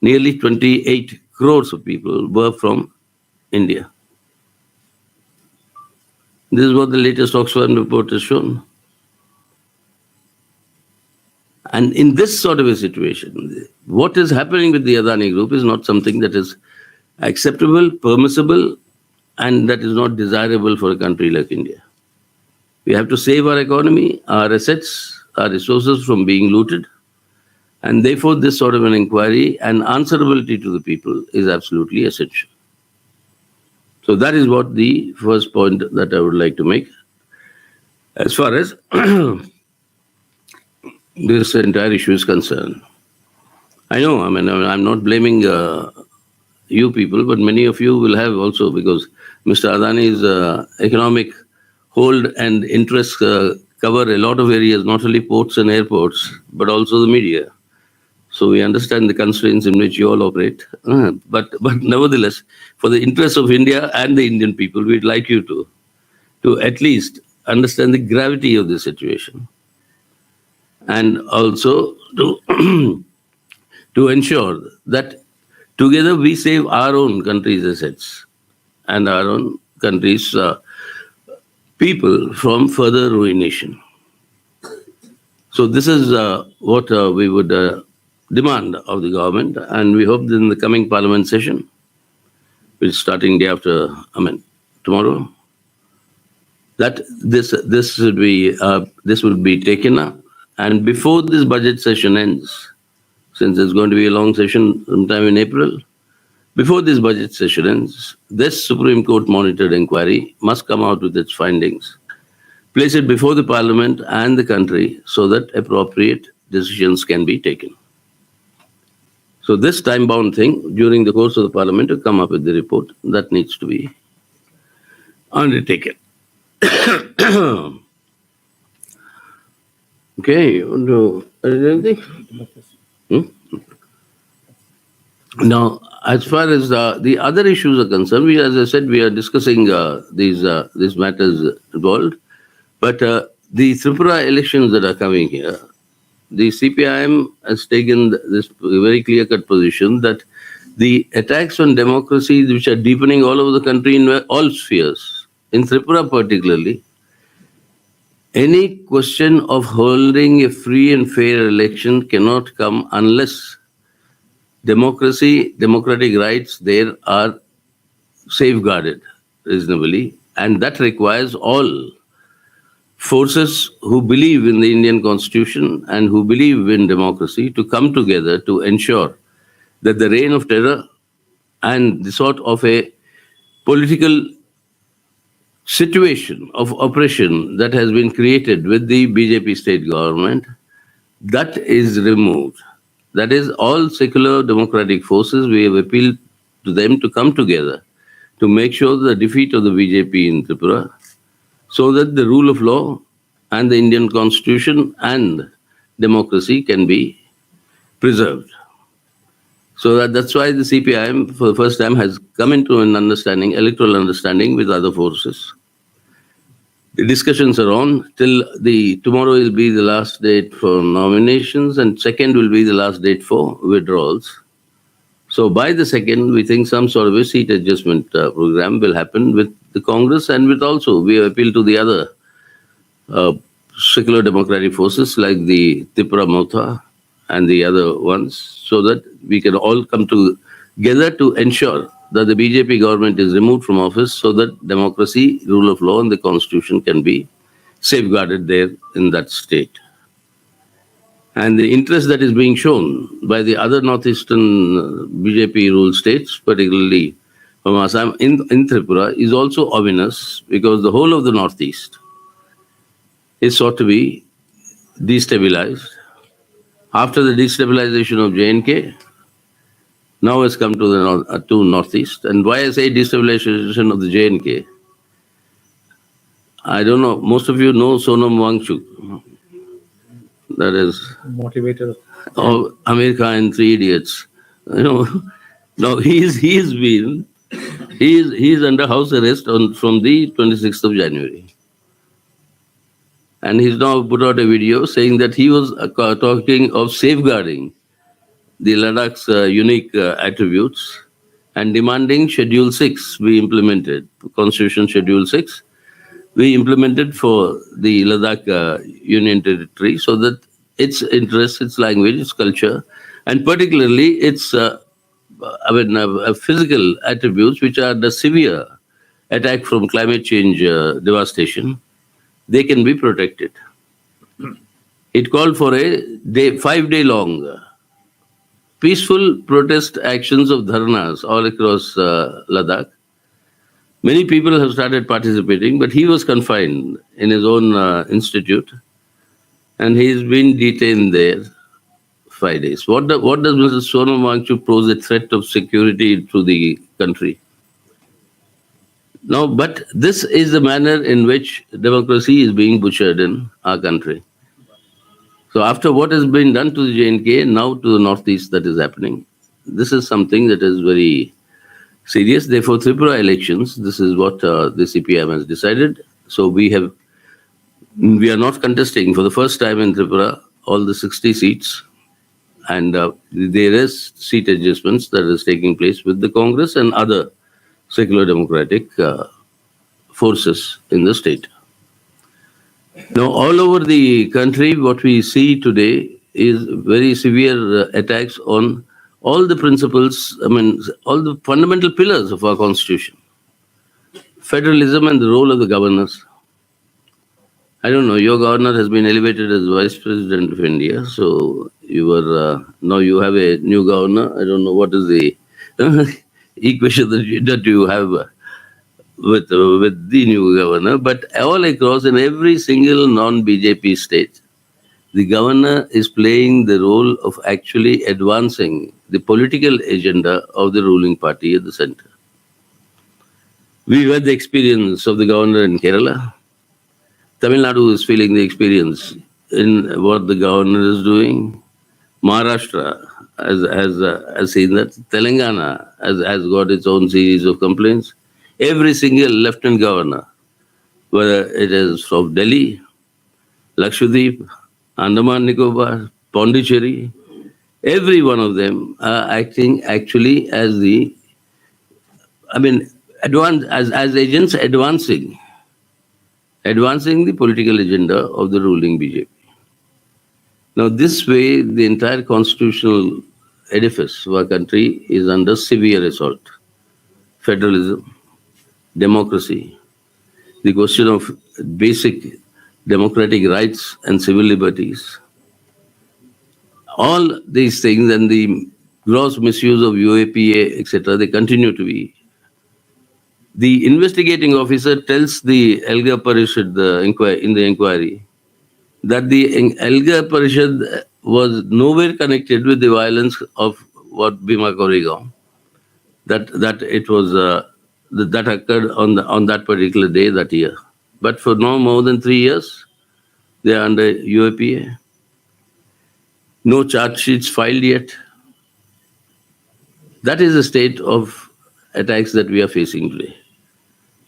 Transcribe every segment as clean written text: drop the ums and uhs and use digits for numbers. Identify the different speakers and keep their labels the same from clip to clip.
Speaker 1: nearly 28 crores of people were from India. This is what the latest Oxfam report has shown. And in this sort of a situation, what is happening with the Adani Group is not something that is acceptable, permissible, and that is not desirable for a country like India. We have to save our economy, our assets, our resources from being looted. And therefore, this sort of an inquiry and answerability to the people is absolutely essential. So that is what the first point that I would like to make. As far as this entire issue is concerned, I know, I'm not blaming you people, but many of you will have also, because Mr. Adani's economic hold and interests cover a lot of areas, not only ports and airports, but also the media. So we understand the constraints in which you all operate. But nevertheless, for the interests of India and the Indian people, we'd like you to at least understand the gravity of the situation. And also to, to ensure that together we save our own country's assets and our own country's people from further ruination. So this is what we would demand of the government, and we hope that in the coming parliament session, which is starting day after, tomorrow, that this will be taken up, and before this budget session ends, since it's going to be a long session sometime in April, before this budget session ends, this Supreme Court monitored inquiry must come out with its findings, place it before the parliament and the country so that appropriate decisions can be taken. So this time-bound thing, during the course of the parliament, to come up with the report, that needs to be undertaken. Okay, you want to add anything? Now, as far as the other issues are concerned, as I said, we are discussing these matters involved. But the Tripura elections that are coming here, the CPIM has taken this very clear-cut position that the attacks on democracy, which are deepening all over the country in all spheres, in Tripura particularly, any question of holding a free and fair election cannot come unless democratic rights there are safeguarded reasonably, and that requires all forces who believe in the Indian Constitution and who believe in democracy to come together to ensure that the reign of terror and the sort of a political situation of oppression that has been created with the BJP state government, that is removed. That is, all secular democratic forces, we have appealed to them to come together to make sure the defeat of the BJP in Tripura, so that the rule of law and the Indian Constitution and democracy can be preserved. So that's why the CPIM, for the first time, has come into an understanding, electoral understanding with other forces. The discussions are on till tomorrow will be the last date for nominations, and 2nd will be the last date for withdrawals. So by the 2nd, we think some sort of a seat adjustment program will happen with the Congress, and with also we appeal to the other secular democratic forces like the Tripura Motha and the other ones, so that we can all come together to ensure that the BJP government is removed from office so that democracy, rule of law and the constitution can be safeguarded there in that state. And the interest that is being shown by the other northeastern BJP ruled states, particularly from Assam in Tripura, is also ominous, because the whole of the northeast is sought to be destabilized. After the destabilization of J&K, now has come to the northeast. And why I say destabilization of the J&K, I don't know, most of you know Sonam Wangchuk. That is
Speaker 2: motivator
Speaker 1: of America and Three Idiots. Now he's under house arrest from the 26th of January. And he's now put out a video saying that he was talking of safeguarding the Ladakh's unique attributes and demanding Schedule 6 be implemented, Constitution Schedule 6, we implemented for the Ladakh Union Territory so that its interests, its language, its culture, and particularly its physical attributes, which are the severe attack from climate change devastation, they can be protected. It called for a 5-day long peaceful protest actions of dharnas all across Ladakh. Many people have started participating, but he was confined in his own institute, and he's been detained there 5 days. What does Mr. Sonam Wangchuk pose a threat of security to the country? Now, but this is the manner in which democracy is being butchered in our country. So after what has been done to the J&K, now to the Northeast that is happening, this is something that is very serious. Therefore, Tripura elections, this is what the CPIM has decided. So we are not contesting for the first time in Tripura all the 60 seats. And there is seat adjustments that is taking place with the Congress and other secular democratic forces in the state. Now, all over the country, what we see today is very severe attacks on all the principles, all the fundamental pillars of our constitution. Federalism and the role of the governors. I don't know, your governor has been elevated as Vice President of India, so now you have a new governor. I don't know what is the equation that you have with the new governor, but all across in every single non-BJP state, the governor is playing the role of actually advancing the political agenda of the ruling party at the center. We've had the experience of the governor in Kerala. Tamil Nadu is feeling the experience in what the governor is doing. Maharashtra has seen that. Telangana has got its own series of complaints. Every single lieutenant governor, whether it is from Delhi, Lakshadweep, Andaman Nicobar, Pondicherry, every one of them are acting actually as as agents advancing the political agenda of the ruling BJP. Now, this way, the entire constitutional edifice of our country is under severe assault. Federalism, democracy, the question of basic democratic rights and civil liberties, all these things and the gross misuse of UAPA, etc., they continue to be. The investigating officer tells the Elgar Parishad in the inquiry that the Elgar Parishad was nowhere connected with the violence of what Bhima Koregaon, that it was that occurred on that particular day that year. But for no more than 3 years, they are under UAPA. No charge sheets filed yet. That is the state of attacks that we are facing today.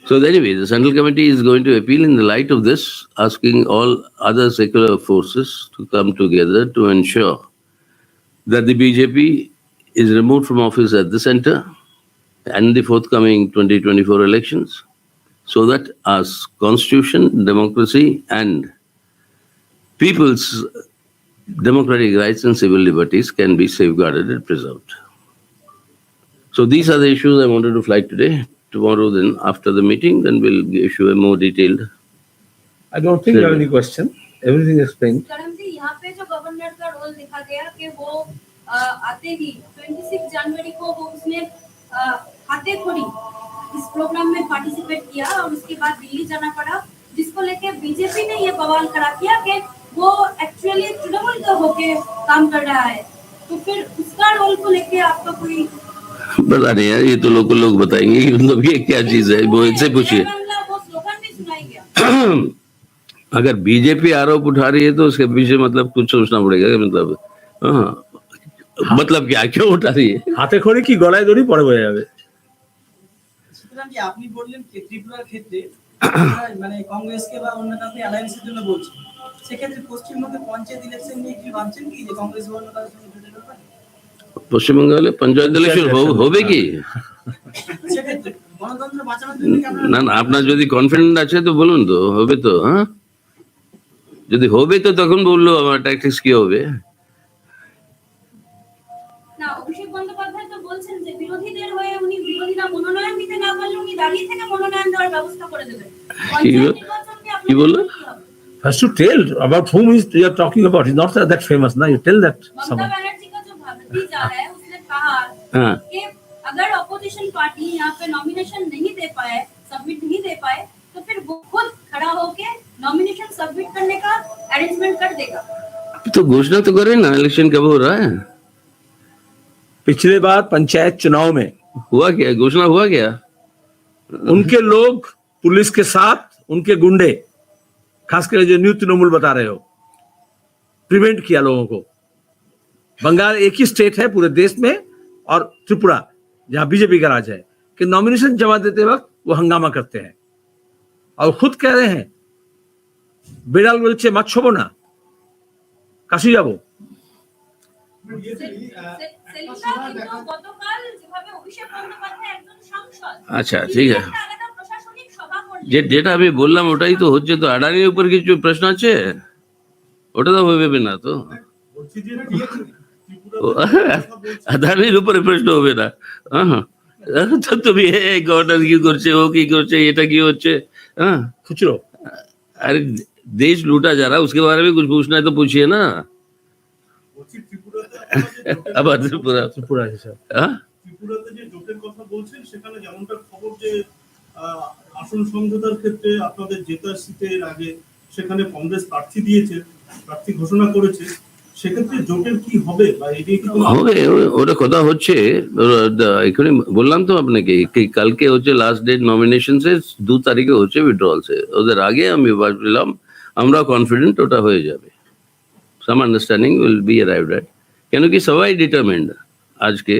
Speaker 1: So anyway, the Central Committee is going to appeal in the light of this, asking all other secular forces to come together to ensure that the BJP is removed from office at the center and the forthcoming 2024 elections, so that our constitution, democracy, and people's democratic rights and civil liberties can be safeguarded and preserved. So these are the issues I wanted to flag today. Tomorrow, then, after the meeting, then we'll issue a more detailed.
Speaker 2: I don't think you have any question. Everything explained.
Speaker 3: Currently, यहाँ पे जो governor का role देखा गया कि वो आते ही 26 जनवरी को वो उसने हाथे खोड़ी इस प्रोग्राम में पार्टिसिपेट किया और उसके बाद दिल्ली जाना पड़ा, जिसको लेके बीजेपी ने ये बवाल खड़ा किया कि वो एक्चुअली तृणमूल का होके काम कर रहा है, तो फिर उसका रोल को लेके आपका कोई
Speaker 1: पता नहीं है, ये तो लोग बताएंगे कि मतलब ये क्या चीज है, वो इनसे पूछिए।
Speaker 3: वो स्लोगन भी सुनाई गया।
Speaker 1: अगर बीजेपी आरोप उठा रही है तो उसके पीछे मतलब कुछ सोचना पड़ेगा कि मतलब क्या, क्यों उठा रही है?
Speaker 2: হাতে খড়ি কি গলায় দড়ি পরে বয়ে যাবে।
Speaker 4: সুতরাং যে আপনি বললেন যে ত্রিপুরার ক্ষেত্রে মানে কংগ্রেসকে বা অন্য কাউকে অ্যালায়েন্সের জন্য বলছেন, সেক্ষেত্রে পশ্চিমবঙ্গে পঞ্চায়েত ইলেকশন নিয়ে কি ভাবছেন কি যে কংগ্রেস বা অন্য কারোর সঙ্গে জোটের ব্যাপারে?
Speaker 1: পশ্চিমবঙ্গে পঞ্চায়েত ইলেকশন হবে কি?
Speaker 4: সেক্ষেত্রে গণতন্ত্র বাঁচানোর জন্য কি আপনারা
Speaker 1: না না, আপনার যদি কনফিডেন্ট আছে তো বলুন তো, হবে তো? হ্যাঁ, যদি হবে তো তখন বললো আমার ট্যাকটিক্স কি হবে।
Speaker 3: না, অভিষেক বন্দ্যোপাধ্যায় তো বলছেন যে বিরোধীদের হয়ে উনি বিরোধীরা মনোনয়ন দিতে না পারলে উনি দাঁড়িয়ে থেকে মনোনয়ন দেওয়ার ব্যবস্থা করে দেবেন। পঞ্চায়েত নির্বাচনকে
Speaker 1: কি
Speaker 3: আপনাদের
Speaker 1: বললো?
Speaker 3: কি হবে?
Speaker 2: Has to tell about whom you are talking about. He's not that famous. Now you tell that
Speaker 3: Mamata
Speaker 2: someone.
Speaker 3: Banerjee का जो भतीजा है उसने कहा
Speaker 1: हाँ।
Speaker 3: कि अगर अपोजिशन पार्टी यहाँ पे नॉमिनेशन नहीं दे पाए, सबमिट नहीं दे पाए, तो फिर वो खुद खड़ा होके नॉमिनेशन सबमिट करने का अरेंजमेंट कर देगा।
Speaker 1: तो घोषणा तो करे ना, इलेक्शन कब हो रहा है?
Speaker 2: पिछले बार पंचायत चुनाव में
Speaker 1: हुआ क्या? घोषणा हुआ क्या?
Speaker 2: उनके लोग पुलिस के साथ उनके गुंडे, खासकर जो न्यू तृणमूल बता रहे हो, प्रिवेंट किया लोगों को। बंगाल एक ही स्टेट है पूरे देश में, और त्रिपुरा जहां बीजेपी का राज है, कि नॉमिनेशन जमा देते वक्त वो हंगामा करते हैं और खुद कह रहे हैं बेड़ाल बोलছে মাছ ছবো না, কাশি যাবো।
Speaker 3: সেলিনা কিন্তু গতকাল যেভাবে অভিষেক বন্দ্যোপাধ্যায় একজন সাংসদ,
Speaker 1: আচ্ছা, ঠিক আছে।
Speaker 3: একটা আলাদা প্রশাসনিক সভা করলেন।
Speaker 1: যেটা আমি বললাম ওটাই তো হচ্ছে। তো আডানির উপর কিছু প্রশ্ন আছে, ওটা তো হবে না তো। আদানির উপরে প্রশ্ন হবে না। তো তুমি গভর্নর কি করছে, ও কি করছে, এটা কি হচ্ছে? हाँ,
Speaker 2: খুচরো।
Speaker 1: अरे देश लूटा जा रहा है, उसके बारे में कुछ पूछना है तो पूछिए ना। अब त्रिपुरा
Speaker 2: ত্রিপুরা হিসাব
Speaker 1: हाँ?
Speaker 5: ত্রিপুরাতে যে জোটের কথা বলছেন সেখানে যেমনটা খবর যে আসন সমঝোতার ক্ষেত্রে আপনাদের জেতার সিটের আগে সেখানে কংগ্রেস প্রার্থী দিয়েছে, প্রার্থী ঘোষণা করেছে, সেক্ষেত্রে জোটের কি হবে বা এটাই কি কোনো
Speaker 1: হবে, ওটা কথা হচ্ছে। এখানে বললাম তো আপনাকে কি কালকে হচ্ছে লাস্ট ডেট নমিনেশন এর, 2 তারিখে হচ্ছে উইথড্রলস। ওদের আগে আমি ভাবছিলাম, আমরা কনফিডেন্ট ওটা হয়ে যাবে। সাম আন্ডারস্ট্যান্ডিং উইল বি অ্যারাইভড এট, কেন কি সবাই ডিটারমিন্ড আজকে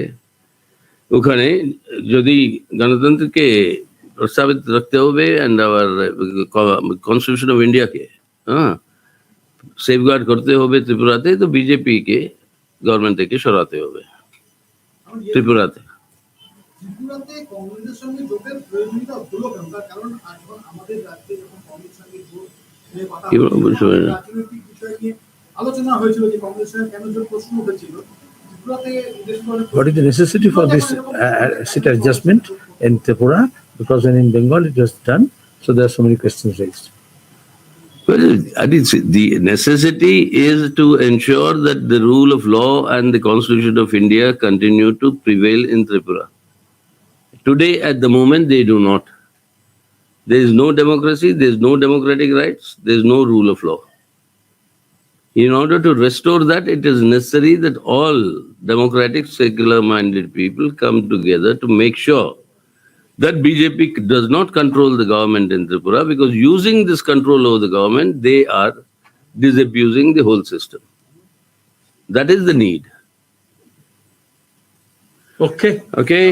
Speaker 1: ওখানে যদি গণতন্ত্রকে প্রস্তাবিত রাখতে হবে অ্যান্ড আওয়ার কনস্টিটিউশন অফ ইন্ডিয়াকে সেফগার্ড করতে হবে ত্রিপুরাতে, তো বিজেপি কে গভর্নমেন্ট থেকে সরাতে হবে ত্রিপুরাতে।
Speaker 6: ত্রিপুরাতে কংগ্রেসের সঙ্গে জোটের প্রয়োজনীয়তা হলো কেন? তার কারণ এখন আমাদের রাজ্যে যখন কংগ্রেসের সঙ্গে জোট নিয়ে কথা
Speaker 1: কি বলবো, বুঝতে পারি না।
Speaker 6: রাজনৈতিক বিষয় নিয়ে আলোচনা হয়েছিল যে কংগ্রেসের সঙ্গে কেন জোট প্রশ্ন উঠেছিল। ত্রিপুরাতে বিশেষ করে
Speaker 2: What is the necessity for this seat adjustment in Tripura? Because when in Bengal it was done, so there are so many questions raised.
Speaker 1: Well, I think the necessity is to ensure that the rule of law and the Constitution of India continue to prevail in Tripura. Today, at the moment, they do not. There is no democracy, there is no democratic rights, there is no rule of law. In order to restore that, it is necessary that all democratic, secular-minded people come together to make sure that BJP does not control the government in Tripura, because using this control over the government, they are disabusing the whole system. That is the need.
Speaker 2: Okay.
Speaker 1: Okay?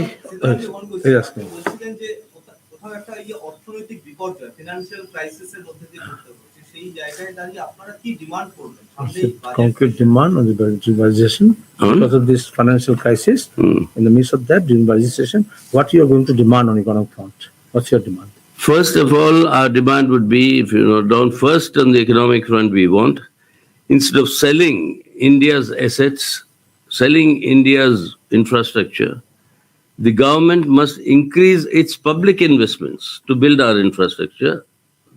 Speaker 2: Yes, ma'am.
Speaker 7: বলছিলেন যে কোথাও একটা অর্থনৈতিক বিপর্যয়, financial ক্রাইসিসের মধ্যে দিয়ে ঘুরতে হচ্ছে, সেই জায়গায় দাঁড়িয়ে আপনারা কি ডিমান্ড করবেন?
Speaker 2: Concrete demand on the budgetization because of this financial crisis. In the midst of that, during budgetization, what you are going to demand on economic front? What's your demand?
Speaker 1: First of all, our demand would be, if you note down, first on the economic front, we want, instead of selling India's assets, selling India's infrastructure, the government must increase its public investments to build our infrastructure,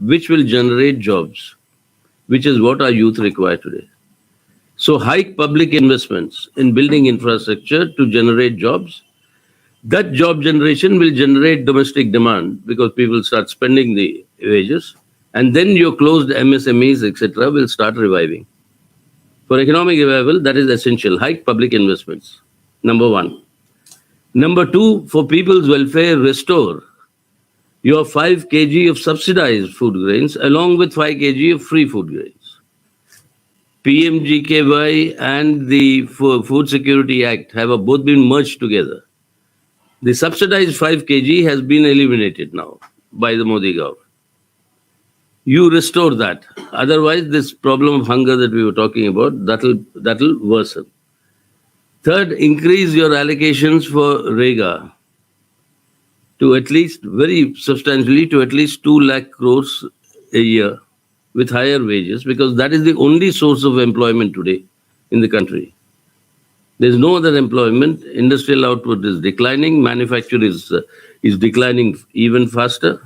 Speaker 1: which will generate jobs, which is what our youth require today. So hike public investments in building infrastructure to generate jobs. That job generation will generate domestic demand because people start spending the wages, and then your closed MSMEs, etc., will start reviving. For economic revival, that is essential. Hike public investments, number 1. Number 2, for people's welfare, restore your 5 kg of subsidized food grains along with 5 kg of free food grains. PMGKY and the Food Security Act have both been merged together. The subsidized 5 kg has been eliminated now by the Modi government. You restore that. Otherwise, this problem of hunger that we were talking about, that'll worsen. Third, increase your allocations for REGA to at least, very substantially, to at least 2 lakh crores a year with higher wages, because that is the only source of employment today in the country. There's no other employment. Industrial output is declining. Manufacture is declining even faster.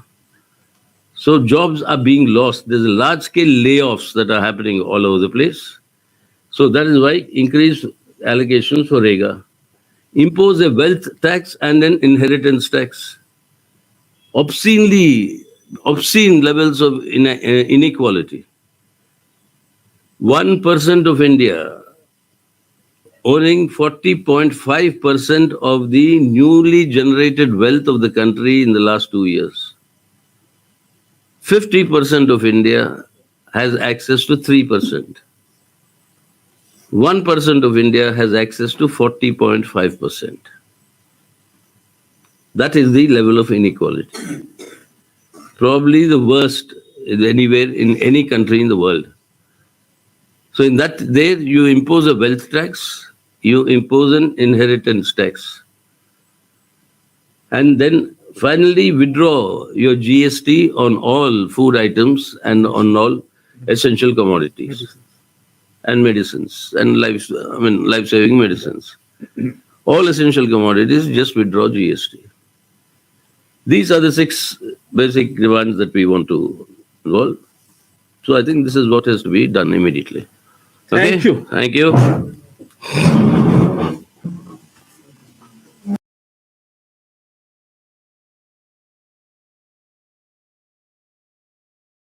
Speaker 1: So jobs are being lost. There's a large-scale layoffs that are happening all over the place. So that is why increase allocations for REGA. Impose a wealth tax and an inheritance tax. Obscene levels of inequality. 1% of India owning 40.5% of the newly generated wealth of the country in the last 2 years. 50% of India has access to 3%. 1% of India has access to 40.5%. That is the level of inequality. Probably the worst anywhere in any country in the world. So in that, there you impose a wealth tax, you impose an inheritance tax. And then finally withdraw your GST on all food items and on all essential commodities and medicines and life-saving medicines. All essential commodities, just withdraw GST. These are the 6 basic demands that we want to involve. So I think this is what has to be done immediately. Okay?
Speaker 2: Thank you.
Speaker 1: Thank you.